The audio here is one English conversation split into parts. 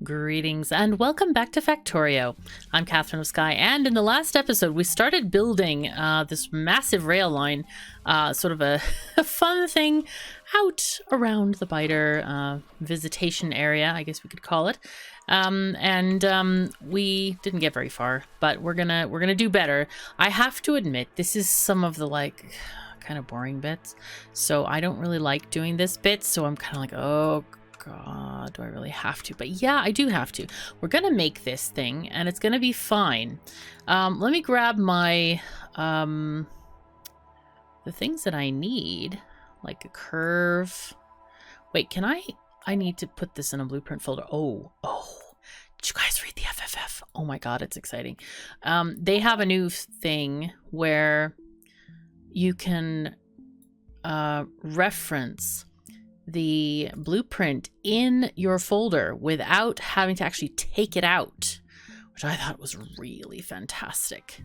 Greetings and welcome back to Factorio. I'm KatherineOfSky, and in the last episode we started building this massive rail line, sort of a fun thing out around the biter visitation area, I guess we could call it. We didn't get very far, but we're gonna do better. I have to admit, this is some of the kind of boring bits, so I don't really like doing this bit, so I'm kind of like, oh God, do I really have to? But yeah, I do have to. We're gonna make this thing and it's gonna be fine. Let me grab my the things that I need, like a curve. Wait, can I need to put this in a blueprint folder. Oh, did you guys read the FFF? Oh my God, it's exciting. They have a new thing where you can reference the blueprint in your folder without having to actually take it out, which I thought was really fantastic.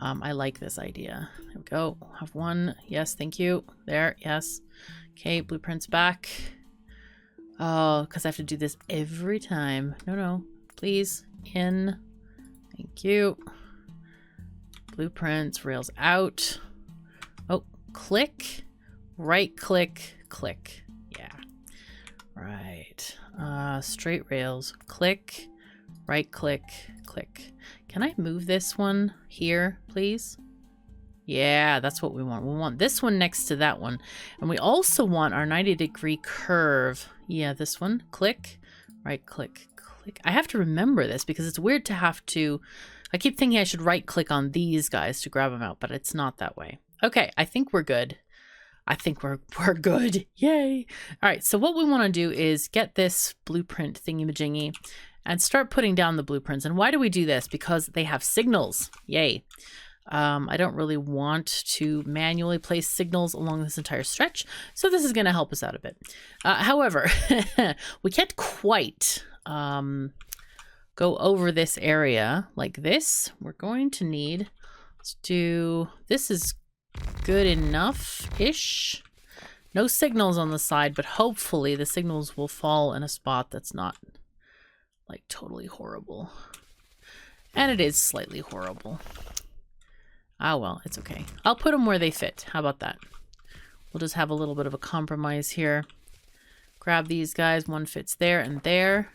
I like this idea. There we go. Have one. Yes, thank you. There, yes. Okay, blueprint's back. Oh, because I have to do this every time. No, please. In. Thank you. Blueprints, rails out. Oh, click, right click, click. Yeah. Right. Straight rails. Click. Right click. Click. Can I move this one here, please? Yeah, that's what we want. We want this one next to that one. And we also want our 90-degree curve. Yeah, this one. Click. Right click. Click. I have to remember this because it's weird to have to... I keep thinking I should right click on these guys to grab them out, but it's not that way. Okay, I think we're good. I think we're good. Yay. All right, so what we want to do is get this blueprint thingy-majingy and start putting down the blueprints. And why do we do this? Because they have signals. Yay. I don't really want to manually place signals along this entire stretch, so this is going to help us out a bit. However, we can't quite go over this area like this. We're going to need, let's do, this is good enough-ish. No signals on the side, but hopefully the signals will fall in a spot that's not like totally horrible. And it is slightly horrible. Ah, well, it's okay. I'll put them where they fit. How about that? We'll just have a little bit of a compromise here. Grab these guys. One fits there and there.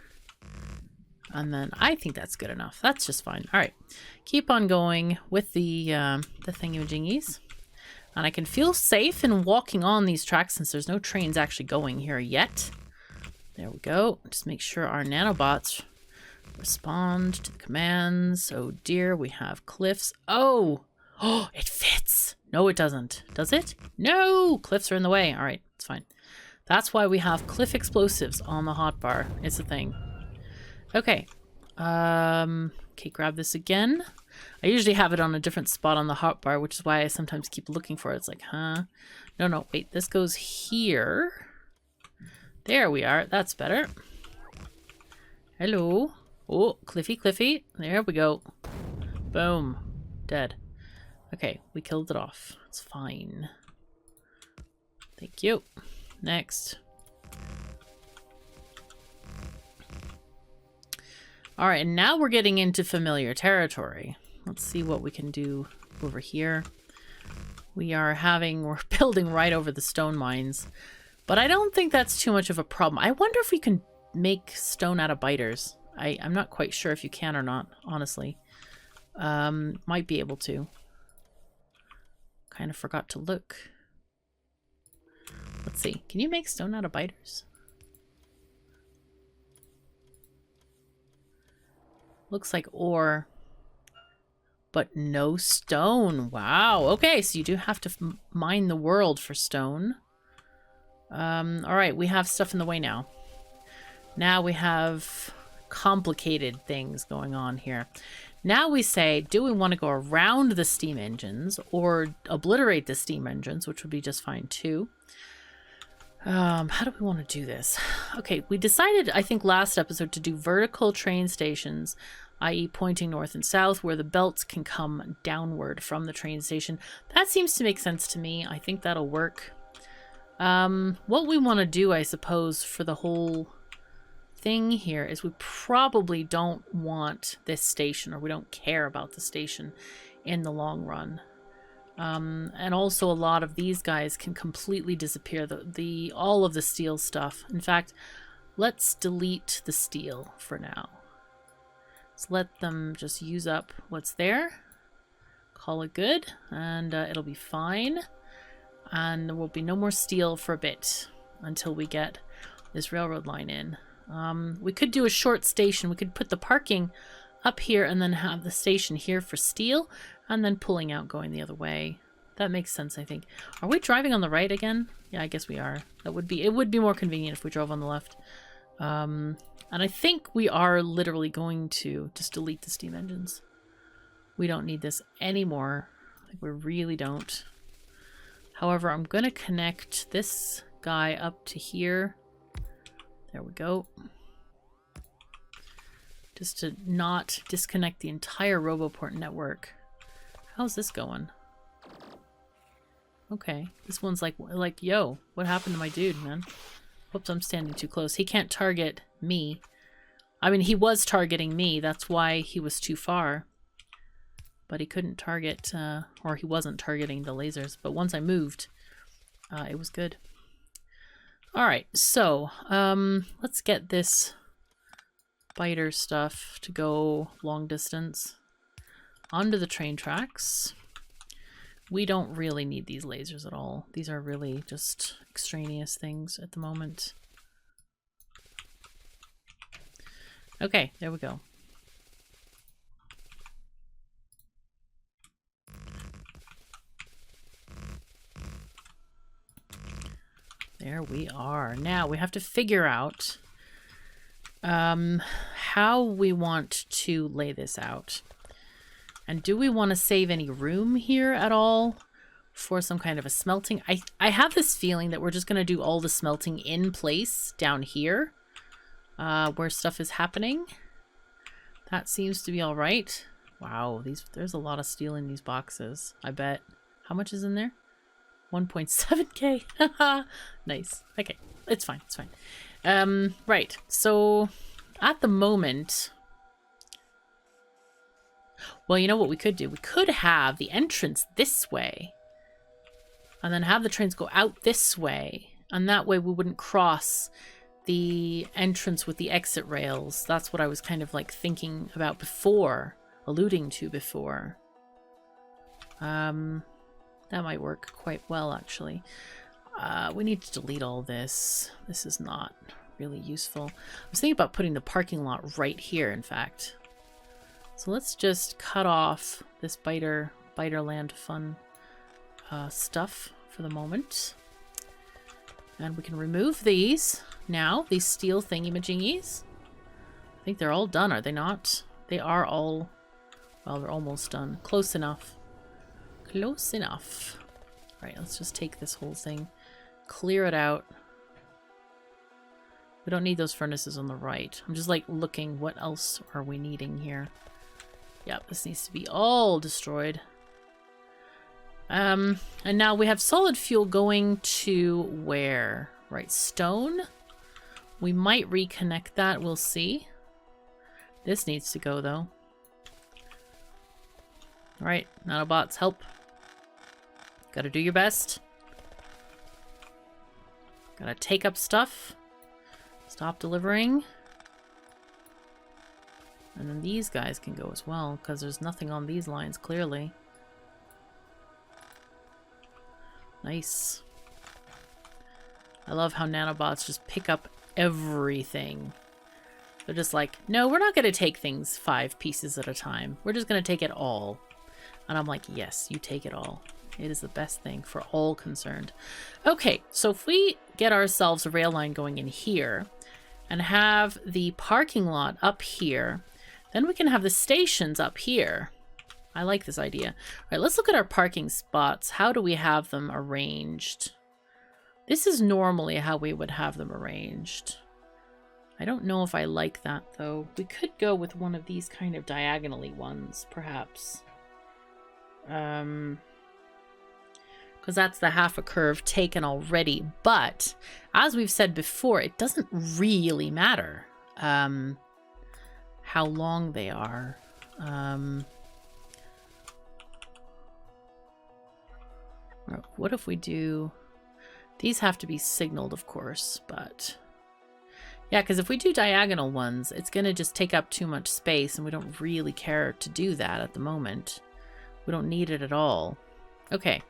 And then I think that's good enough. That's just fine. All right. Keep on going with the thingy-majingies. And I can feel safe in walking on these tracks since there's no trains actually going here yet. There we go. Just make sure our nanobots respond to the commands. Oh dear, we have cliffs. Oh, it fits. No, it doesn't. Does it? No, cliffs are in the way. All right, it's fine. That's why we have cliff explosives on the hotbar. It's a thing. Okay. Okay, grab this again. I usually have it on a different spot on the hotbar, which is why I sometimes keep looking for it. It's like, huh? No, wait, this goes here. There we are. That's better. Hello. Oh, Cliffy. There we go. Boom. Dead. Okay, we killed it off. It's fine. Thank you. Next. All right, and now we're getting into familiar territory. Let's see what we can do over here. We're building right over the stone mines, but I don't think that's too much of a problem. I wonder if we can make stone out of biters. I'm not quite sure if you can or not, honestly. Might be able to. Kind of forgot to look. Let's see. Can you make stone out of biters? Looks like ore, but no stone. Wow. Okay, so you do have to mine the world for stone. All right, we have stuff in the way now. Now we have complicated things going on here. Now we say, do we want to go around the steam engines or obliterate the steam engines, which would be just fine too. How do we want to do this? Okay, we decided, I think last episode, to do vertical train stations, i.e. pointing north and south, where the belts can come downward from the train station. That seems to make sense to me. I think that'll work. What we want to do, I suppose, for the whole thing here is we probably don't want this station, or we don't care about the station in the long run. And also a lot of these guys can completely disappear, all of the steel stuff. In fact, let's delete the steel for now. Let's let them just use up what's there. Call it good, and it'll be fine. And there will be no more steel for a bit until we get this railroad line in. We could do a short station. We could put the parking up here and then have the station here for steel, and then pulling out going the other way. That makes sense, I think. Are we driving on the right again? Yeah, I guess we are. It would be more convenient if we drove on the left. And I think we are literally going to just delete the steam engines. We don't need this anymore. Like, we really don't. However, I'm going to connect this guy up to here. There we go. Just to not disconnect the entire Roboport network. How's this going? Okay, this one's like, yo, what happened to my dude, man? Whoops, I'm standing too close. He can't target me. I mean, he was targeting me. That's why he was too far. But he couldn't target, or he wasn't targeting the lasers. But once I moved, it was good. All right, so let's get this biter stuff to go long distance onto the train tracks. We don't really need these lasers at all. These are really just extraneous things at the moment. Okay, there we go. There we are. Now we have to figure out how we want to lay this out. And do we want to save any room here at all for some kind of a smelting? I have this feeling that we're just going to do all the smelting in place down here where stuff is happening. That seems to be all right. Wow, there's a lot of steel in these boxes, I bet. How much is in there? 1.7k. Nice. Okay, it's fine. It's fine. Right. So at the moment, well, you know what we could do? We could have the entrance this way and then have the trains go out this way. And that way we wouldn't cross the entrance with the exit rails. That's what I was kind of like thinking about before, alluding to before. That might work quite well, actually. We need to delete all this. This is not really useful. I was thinking about putting the parking lot right here, in fact. So let's just cut off this Biterland fun stuff for the moment. And we can remove these now, these steel thingy-majingies. I think they're all done, are they not? They are all, well, they're almost done. Close enough. Close enough. All right, let's just take this whole thing, clear it out. We don't need those furnaces on the right. I'm just like looking, what else are we needing here? Yep, this needs to be all destroyed. And now we have solid fuel going to where? Right, stone. We might reconnect that, we'll see. This needs to go though. All right, Nanobots, help. Gotta do your best. Gotta take up stuff. Stop delivering. And then these guys can go as well, because there's nothing on these lines, clearly. Nice. I love how Nanobots just pick up everything. They're just like, no, we're not going to take things 5 pieces at a time. We're just going to take it all. And I'm like, yes, you take it all. It is the best thing for all concerned. Okay, so if we get ourselves a rail line going in here and have the parking lot up here, then we can have the stations up here. I like this idea. All right, let's look at our parking spots. How do we have them arranged? This is normally how we would have them arranged. I don't know if I like that, though. We could go with one of these kind of diagonally ones, perhaps. Because that's the half a curve taken already. But, as we've said before, it doesn't really matter. how long they are. What if we do... These have to be signaled, of course, but... Yeah, because if we do diagonal ones, it's going to just take up too much space, and we don't really care to do that at the moment. We don't need it at all. Okay,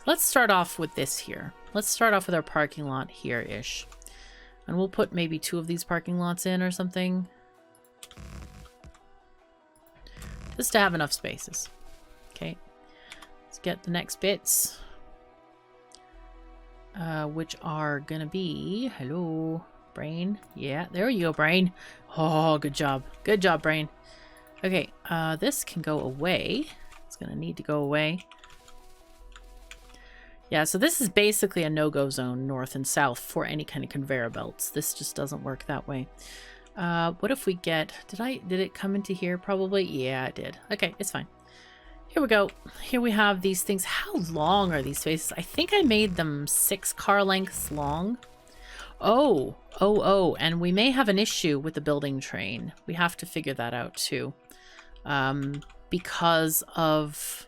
let's start off with this here. Let's start off with our parking lot here-ish. And we'll put maybe 2 of these parking lots in or something. Just to have enough spaces. Okay, let's get the next bits. Which are going to be... Hello... Brain. Yeah, there you go, Brain. Oh, good job. Good job, Brain. Okay, this can go away. It's gonna need to go away. Yeah, so this is basically a no-go zone, north and south, for any kind of conveyor belts. This just doesn't work that way. What if we get... Did it come into here? Probably. Yeah, it did. Okay, it's fine. Here we go. Here we have these things. How long are these spaces? I think I made them 6 car lengths long. Oh, and we may have an issue with the building train. We have to figure that out too. Because of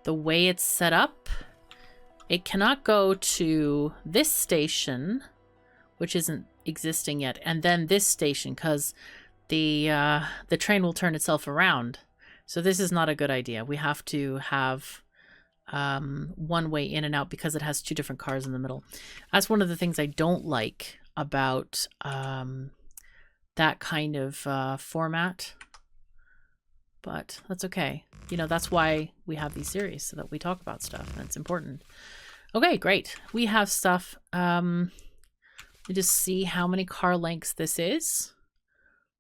the way it's set up, it cannot go to this station, which isn't existing yet, and then this station, because the train will turn itself around. So this is not a good idea. We have to have one way in and out because it has 2 different cars in the middle. That's one of the things I don't like about that kind of format, but that's okay. You know, that's why we have these series, so that we talk about stuff, and it's important. Okay, great. We have stuff. We just see how many car lengths this is.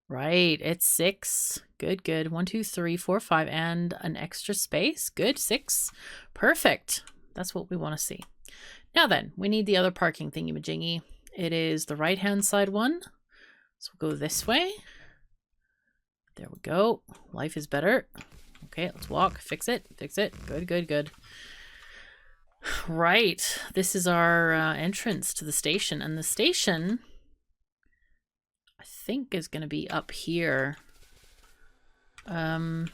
Right, it's 6. Good, good. 1, 2, 3, 4, 5, and an extra space. Good, 6. Perfect. That's what we want to see. Now then, we need the other parking thingy-majingy. It is the right-hand side one. So we'll go this way. There we go. Life is better. Okay, let's walk. Fix it. Fix it. Good, good, good. Right. This is our entrance to the station. And the station... I think is going to be up here. Yeah,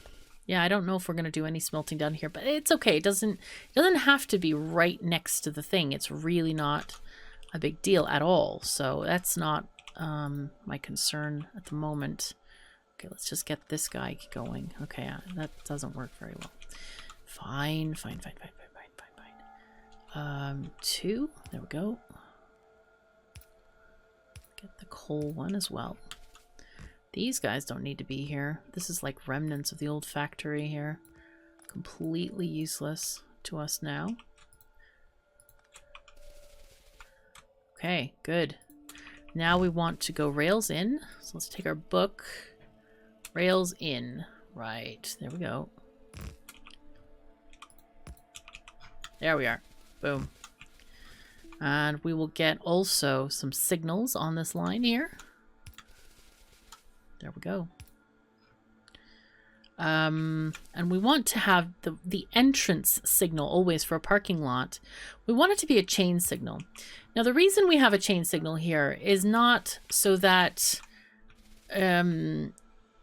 I don't know if we're going to do any smelting down here, but it's okay. It doesn't have to be right next to the thing. It's really not a big deal at all. So that's not my concern at the moment. Okay, let's just get this guy going. Okay, that doesn't work very well. Fine. 2. There we go. Get the coal one as well. These guys don't need to be here. This is like remnants of the old factory here. Completely useless to us now. Okay, good. Now we want to go rails in. So let's take our book. Rails in. Right, there we go. There we are. Boom. And we will get also some signals on this line here. There we go. And we want to have the entrance signal always for a parking lot. We want it to be a chain signal. Now, the reason we have a chain signal here is not so that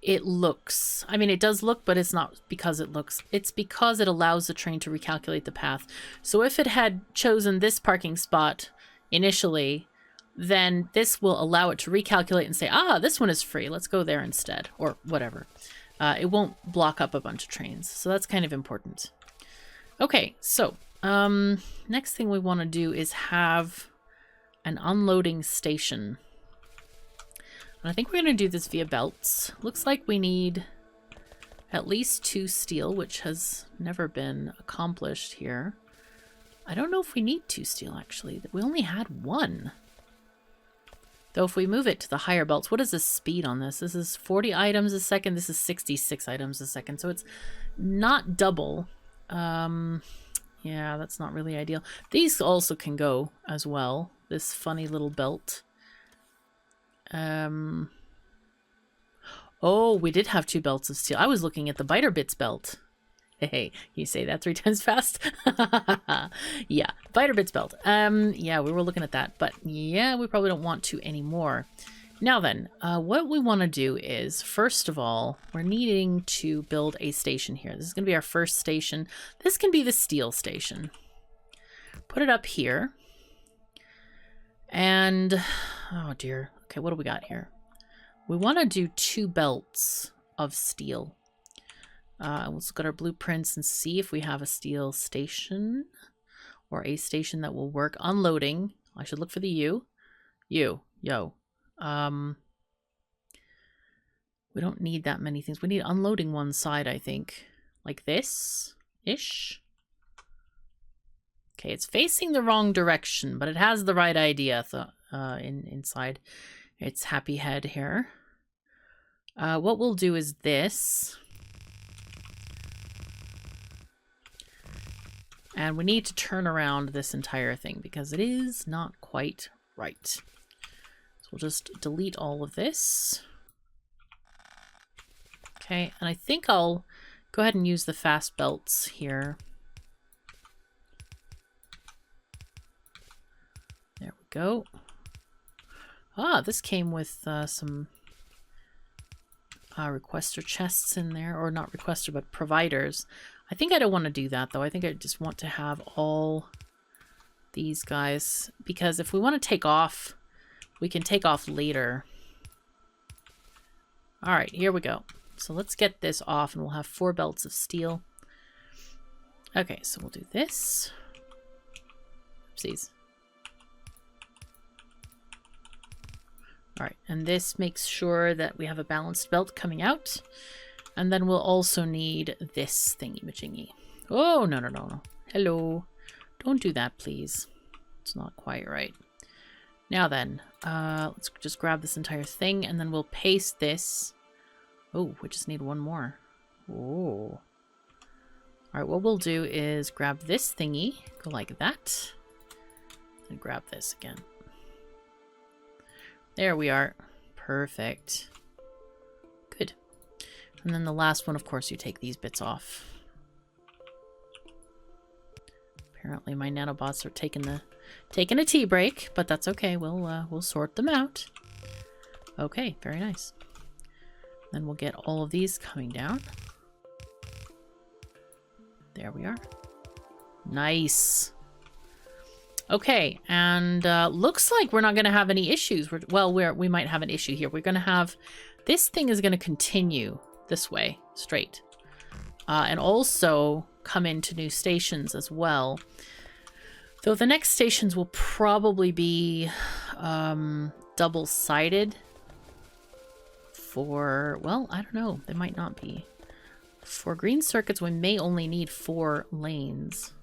it looks... I mean, it does look, but it's not because it looks. It's because it allows the train to recalculate the path. So if it had chosen this parking spot initially, then this will allow it to recalculate and say, ah, this one is free. Let's go there instead, or whatever. It won't block up a bunch of trains. So that's kind of important. Okay, so next thing we want to do is have an unloading station. And I think we're going to do this via belts. Looks like we need at least 2 steel, which has never been accomplished here. I don't know if we need 2 steel, actually. We only had 1. Though if we move it to the higher belts, what is the speed on this? This is 40 items a second. This is 66 items a second. So it's not double. Yeah, that's not really ideal. These also can go as well. This funny little belt. Oh, we did have 2 belts of steel. I was looking at the biter bits belt. Hey, you say that 3 times fast? Yeah, biter bits belt. Yeah, we were looking at that, but yeah, we probably don't want to anymore. Now then, what we want to do is, first of all, we're needing to build a station here. This is going to be our first station. This can be the steel station. Put it up here. And, oh dear. Okay, what do we got here? We want to do 2 belts of steel. Let's look at our blueprints and see if we have a steel station or a station that will work. Unloading. I should look for the U. Yo. We don't need that many things. We need unloading one side, I think. Like this-ish. Okay, it's facing the wrong direction, but it has the right idea inside its happy head here. What we'll do is this. And we need to turn around this entire thing because it is not quite right. So we'll just delete all of this. Okay, and I think I'll go ahead and use the fast belts here. There we go. Ah, this came with some requester chests in there, or not requester, but providers. I think I don't want to do that though. I think I just want to have all these guys, because if we want to take off, we can take off later. All right, here we go. So let's get this off and we'll have 4 belts of steel. Okay, so we'll do this. Oopsies. All right, and this makes sure that we have a balanced belt coming out. And then we'll also need this thingy-majingy. Oh, no. Hello. Don't do that, please. It's not quite right. Now then, let's just grab this entire thing and then we'll paste this. Oh, we just need one more. Oh. All right, what we'll do is grab this thingy, go like that, and grab this again. There we are. Perfect. Good. And then the last one, of course, you take these bits off. Apparently my nanobots are taking a tea break, but that's okay. We'll sort them out. Okay, very nice. Then we'll get all of these coming down. There we are. Nice. Okay, and looks like we're not going to have any issues. We might have an issue here. We're going to have... This thing is going to continue this way, straight. And also come into new stations as well. Though the next stations will probably be double-sided. For, well, I don't know. They might not be. For green circuits, we may only need 4 lanes.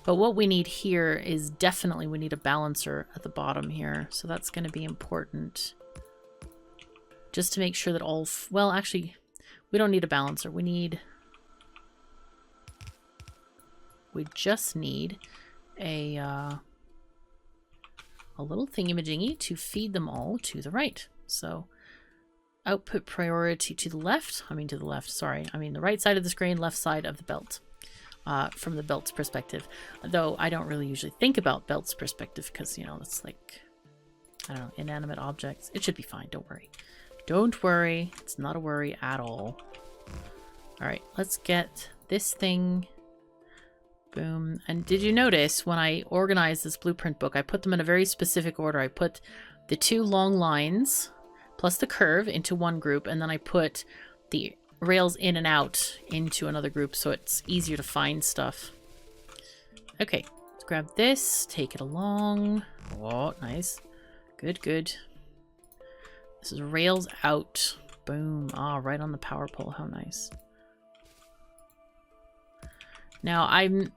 But what we need here is definitely we need a balancer at the bottom here. So that's going to be important. Just to make sure that all... Well, actually, we don't need a balancer. We just need a little thingy-majingy to feed them all to the right. So output priority to the left. To the left, sorry. The right side of the screen, left side of the belt. From the belt's perspective. Though I don't really usually think about belt's perspective because, it's like, I don't know, inanimate objects. It should be fine. Don't worry. Don't worry. It's not a worry at all. All right, let's get this thing. Boom. And did you notice when I organized this blueprint book, I put them in a very specific order. I put the 2 long lines plus the curve into one group, and then I put the rails in and out into another group so it's easier to find stuff. Okay, let's grab this, take it along. Oh, nice. Good, good. This is rails out. Boom. Ah, right on the power pole. How nice. Now,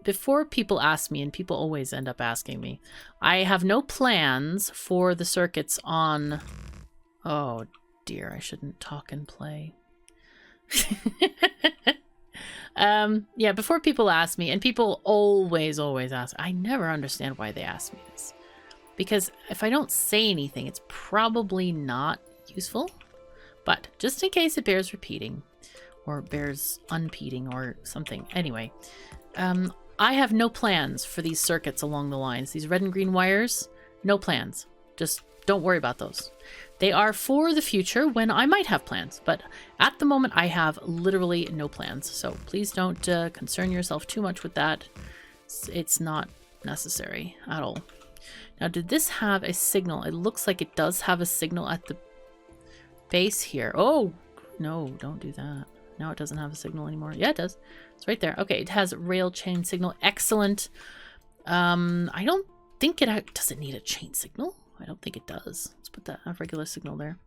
before people ask me, and people always end up asking me, I have no plans for the circuits on... Oh dear, I shouldn't talk and play. Yeah, before people ask me, and people always ask, I never understand why they ask me this. Because if I don't say anything, it's probably not useful. But just in case it bears repeating, or bears unpeating, or something. Anyway, I have no plans for these circuits along the lines. These red and green wires, no plans. Just don't worry about those. They are for the future when I might have plans, but at the moment I have literally no plans. So please don't concern yourself too much with that. It's not necessary at all. Now, did this have a signal? It looks like it does have a signal at the base here. Oh, no, don't do that. Now it doesn't have a signal anymore. Yeah, it does. It's right there. Okay, it has rail chain signal. Excellent. I don't think it... Does it need a chain signal? I don't think it does. Let's put that a regular signal there.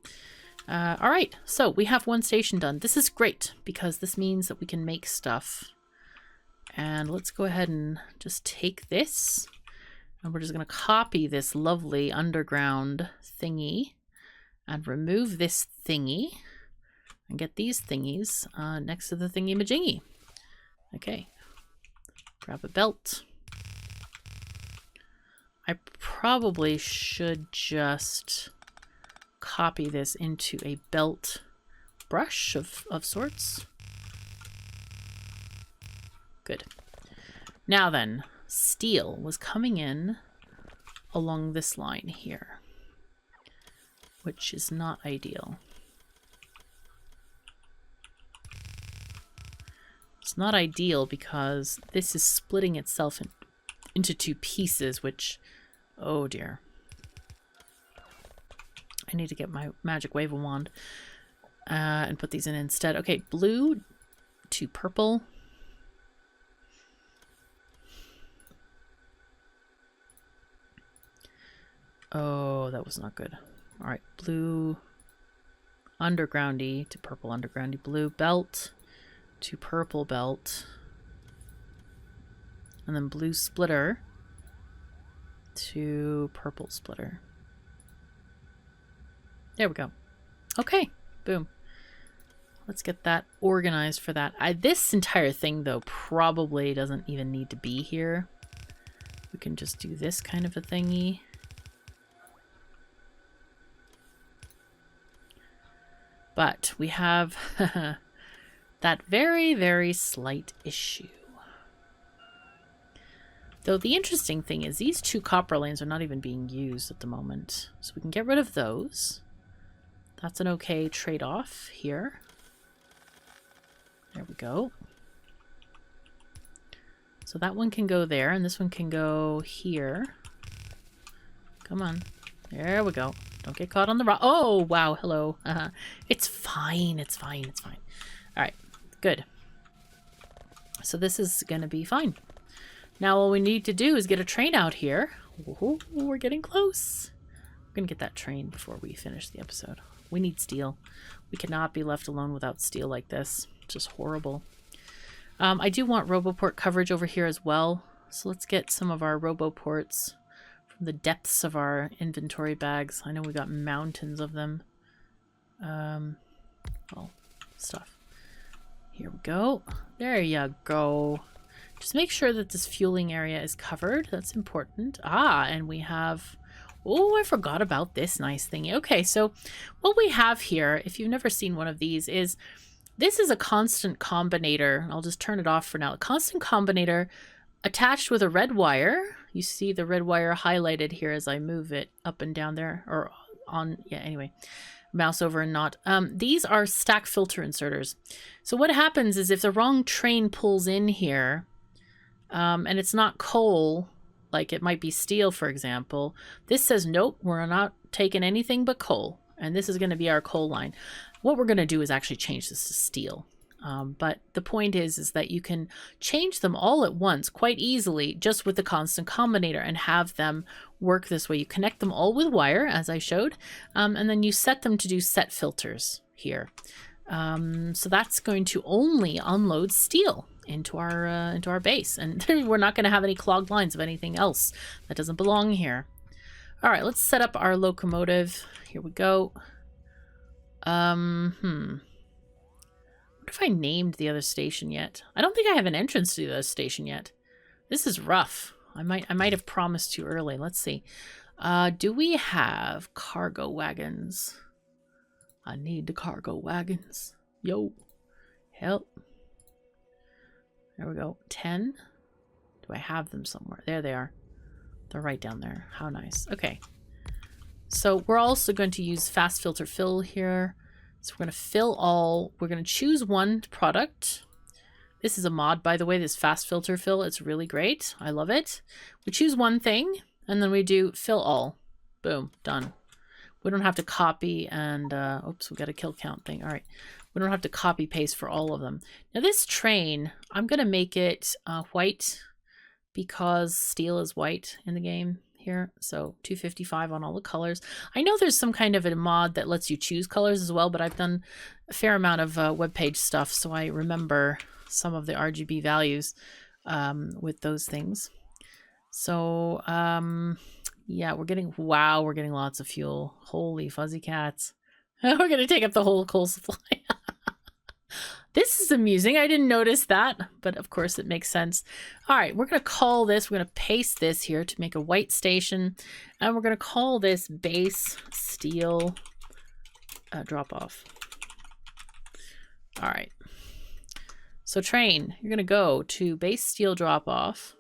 All right, so we have one station done. This is great because this means that we can make stuff. And let's go ahead and just take this. And we're just going to copy this lovely underground thingy and remove this thingy and get these thingies next to the thingy-majingy. Okay, grab a belt. I probably should just copy this into a belt brush of sorts. Good. Now then, steel was coming in along this line here, which is not ideal. It's not ideal because this is splitting itself into two pieces, which, oh dear. I need to get my magic wave wand and put these in instead. Okay, blue to purple. Oh, that was not good. All right, blue undergroundy to purple undergroundy. Blue belt to purple belt. And then blue splitter to purple splitter. There we go. Okay, boom. Let's get that organized for that. This entire thing, though, probably doesn't even need to be here. We can just do this kind of a thingy. But we have that very, very slight issue. Though the interesting thing is these two copper lanes are not even being used at the moment. So we can get rid of those. That's an okay trade-off here. There we go. So that one can go there, and this one can go here. Come on. There we go. Don't get caught on the rock. Oh, wow. Hello. It's fine. It's fine. It's fine. All right. Good. So this is going to be fine. Now all we need to do is get a train out here. Ooh, we're getting close. We're going to get that train before we finish the episode. We need steel. We cannot be left alone without steel like this. It's just horrible. I do want Roboport coverage over here as well. So let's get some of our Roboports from the depths of our inventory bags. I know we got mountains of them. Well, stuff. Here we go. There you go. Just make sure that this fueling area is covered. That's important. Ah, and we have... Oh, I forgot about this nice thingy. Okay, so what we have here, if you've never seen one of these, is this is a constant combinator. I'll just turn it off for now. A constant combinator attached with a red wire. You see the red wire highlighted here as I move it up and down there, or on, yeah, anyway. Mouse over and not. These are stack filter inserters. So what happens is if the wrong train pulls in here, and it's not coal, like it might be steel, for example, this says, nope, we're not taking anything but coal. And this is going to be our coal line. What we're going to do is actually change this to steel. But the point is that you can change them all at once quite easily just with the constant combinator and have them work this way. You connect them all with wire, as I showed, and then you set them to do set filters here. So that's going to only unload steel into our base, and we're not going to have any clogged lines of anything else that doesn't belong here. All right, let's set up our locomotive. Here we go. What if I named the other station yet? I don't think I have an entrance to the other station yet. This is rough. I might have promised too early. Let's see. Do we have cargo wagons? I need the cargo wagons. Yo, help. There we go. 10. Do I have them somewhere? There they are. They're right down there. How nice. Okay. So we're also going to use fast filter fill here. So we're going to fill all. We're going to choose one product. This is a mod, by the way, this fast filter fill. It's really great. I love it. We choose one thing, and then we do fill all. Boom, done. We don't have to copy and, oops, we got a kill count thing. All right. We don't have to copy paste for all of them. Now this train, I'm going to make it white because steel is white in the game here. So 255 on all the colors. I know there's some kind of a mod that lets you choose colors as well, but I've done a fair amount of web page stuff, so I remember some of the RGB values with those things. So yeah, we're getting lots of fuel. Holy fuzzy cats. We're gonna take up the whole coal supply. This is amusing. I didn't notice that, but of course it makes sense. All right, we're gonna call this, we're gonna paste this here to make a white station, and we're gonna call this base steel drop off. All right. So train, you're going to go to base steel drop off.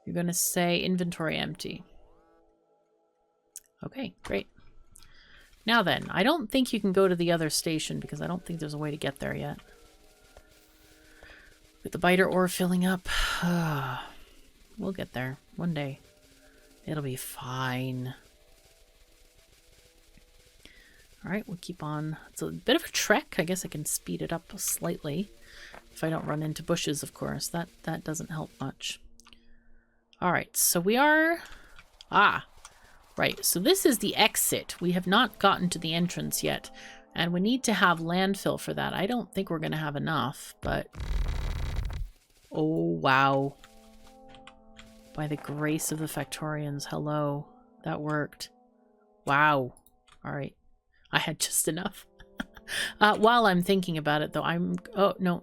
You're going to say inventory empty. Okay, great. Now then, I don't think you can go to the other station because I don't think there's a way to get there yet. With the biter ore filling up. We'll get there one day. It'll be fine. All right, we'll keep on. It's a bit of a trek. I guess I can speed it up slightly. If I don't run into bushes, of course. That doesn't help much. All right, so we are... right. So this is the exit. We have not gotten to the entrance yet. And we need to have landfill for that. I don't think we're going to have enough, but... Oh, wow. By the grace of the Factorians. Hello. That worked. Wow. All right. I had just enough. While I'm thinking about it, though, oh, no,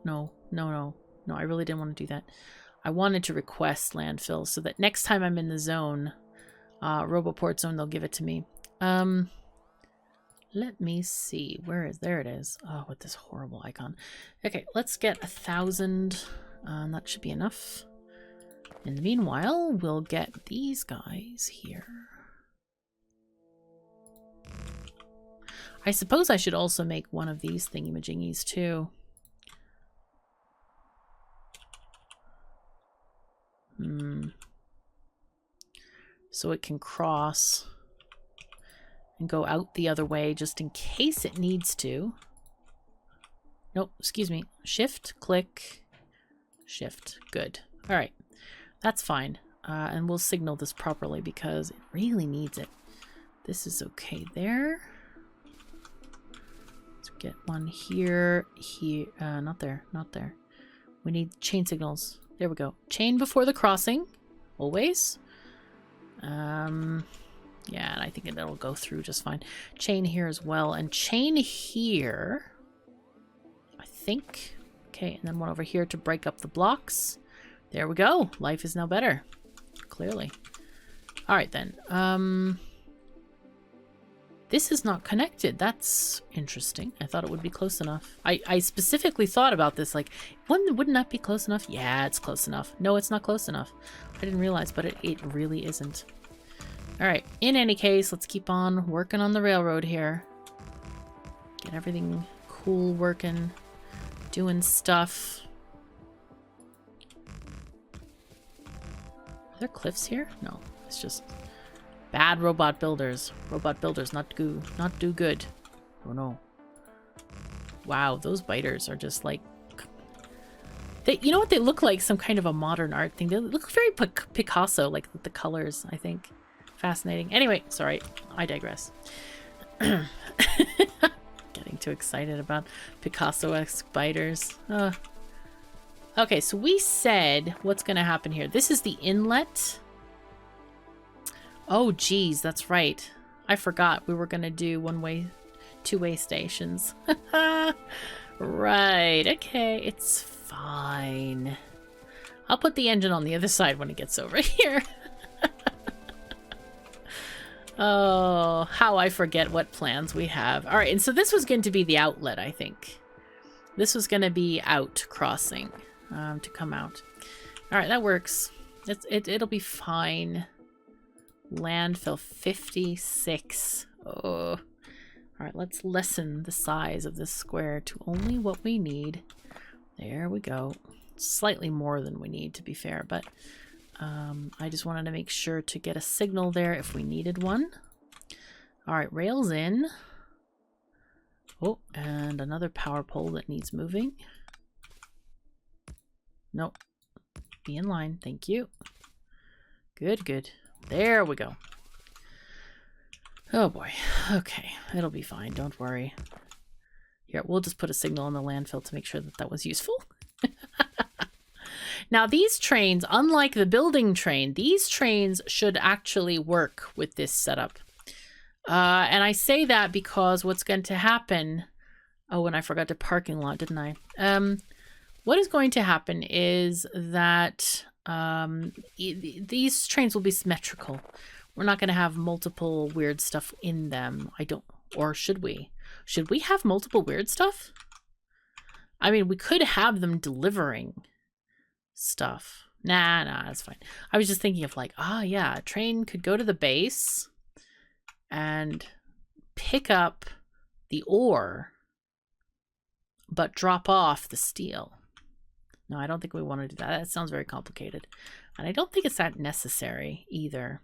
I really didn't want to do that. I wanted to request landfill so that next time I'm in the zone, Roboport zone, they'll give it to me. Let me see. There it is. Oh, with this horrible icon. Okay, let's get 1,000. That should be enough. In the meanwhile, we'll get these guys here. I suppose I should also make one of these thingy-majingies too. So it can cross and go out the other way just in case it needs to. Nope, excuse me. Shift, click, shift. Good. All right, that's fine. And we'll signal this properly because it really needs it. This is okay there. Get one here, not there. We need chain signals. There we go. Chain before the crossing, always. Yeah, and I think it'll go through just fine. Chain here as well, and chain here, I think. Okay, and then one over here to break up the blocks. There we go. Life is now better, clearly. All right then. This is not connected. That's interesting. I thought it would be close enough. I specifically thought about this, like, wouldn't that be close enough? Yeah, it's close enough. No, it's not close enough. I didn't realize, but it really isn't. All right, in any case, let's keep on working on the railroad here. Get everything cool working, doing stuff. Are there cliffs here? No, it's just... Bad robot builders. Robot builders not do good. Oh no. Wow, those biters are just like... you know what they look like? Some kind of a modern art thing. They look very Picasso, like the colors, I think. Fascinating. Anyway, sorry. I digress. Getting too excited about Picasso-esque biters. Okay, so we said what's going to happen here. This is the inlet. Oh, geez, that's right. I forgot we were going to do one-way, two-way stations. Right, okay, it's fine. I'll put the engine on the other side when it gets over here. Oh, how I forget what plans we have. All right, and so this was going to be the outlet, I think. This was going to be out crossing to come out. All right, that works. It'll be fine. Landfill 56. Oh. All right, let's lessen the size of this square to only what we need. There we go. Slightly more than we need, to be fair, but I just wanted to make sure to get a signal there if we needed one. All right, rails in. Oh, and another power pole that needs moving. Nope. Be in line. Thank you. Good, good. There we go. Oh boy. Okay. It'll be fine. Don't worry. Here, we'll just put a signal on the landfill to make sure that that was useful. Now, these trains, unlike the building train, these trains should actually work with this setup. And I say that because what's going to happen... Oh, and I forgot the parking lot, didn't I? What is going to happen is that these trains will be symmetrical. We're not going to have multiple weird stuff in them. I don't... Or should we? Should we have multiple weird stuff? I mean, we could have them delivering stuff. Nah, that's fine. I was just thinking of like, yeah, a train could go to the base and pick up the ore, but drop off the steel. No, I don't think we want to do that. That sounds very complicated. And I don't think it's that necessary either.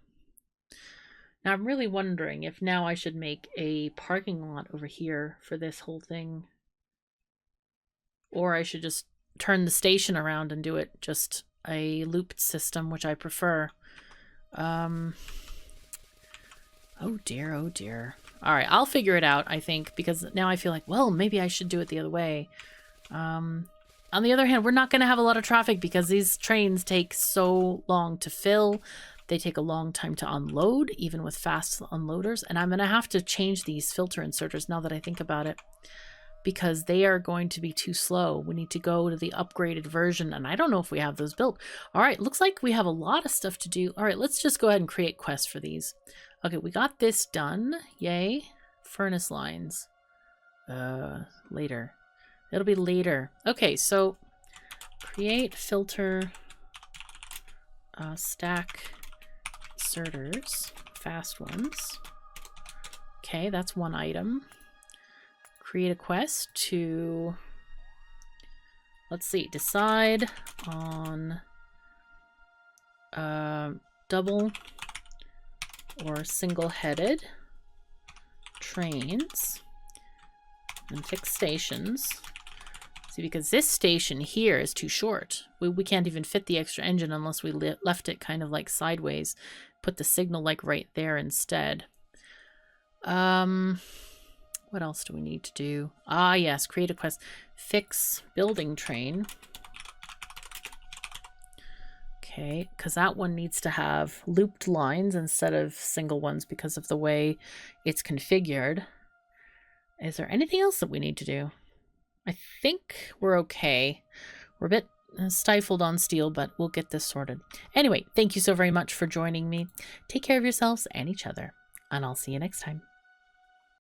Now, I'm really wondering if now I should make a parking lot over here for this whole thing. Or I should just turn the station around and do it just a looped system, which I prefer. Oh dear, oh dear. All right, I'll figure it out, I think, because now I feel like, well, maybe I should do it the other way. On the other hand, we're not going to have a lot of traffic because these trains take so long to fill. They take a long time to unload, even with fast unloaders. And I'm going to have to change these filter inserters now that I think about it, because they are going to be too slow. We need to go to the upgraded version, and I don't know if we have those built. All right, looks like we have a lot of stuff to do. All right, let's just go ahead and create quests for these. Okay, we got this done. Yay. Furnace lines. Later. It'll be later. Okay, so create filter stack inserters, fast ones. Okay, that's one item. Create a quest to, let's see, decide on double or single-headed trains and fix stations. See, because this station here is too short. We can't even fit the extra engine unless we left it kind of like sideways. Put the signal like right there instead. What else do we need to do? Ah, yes, create a quest. Fix building train. Okay, because that one needs to have looped lines instead of single ones because of the way it's configured. Is there anything else that we need to do? I think we're okay. We're a bit stifled on steel, but we'll get this sorted. Anyway, thank you so very much for joining me. Take care of yourselves and each other, and I'll see you next time.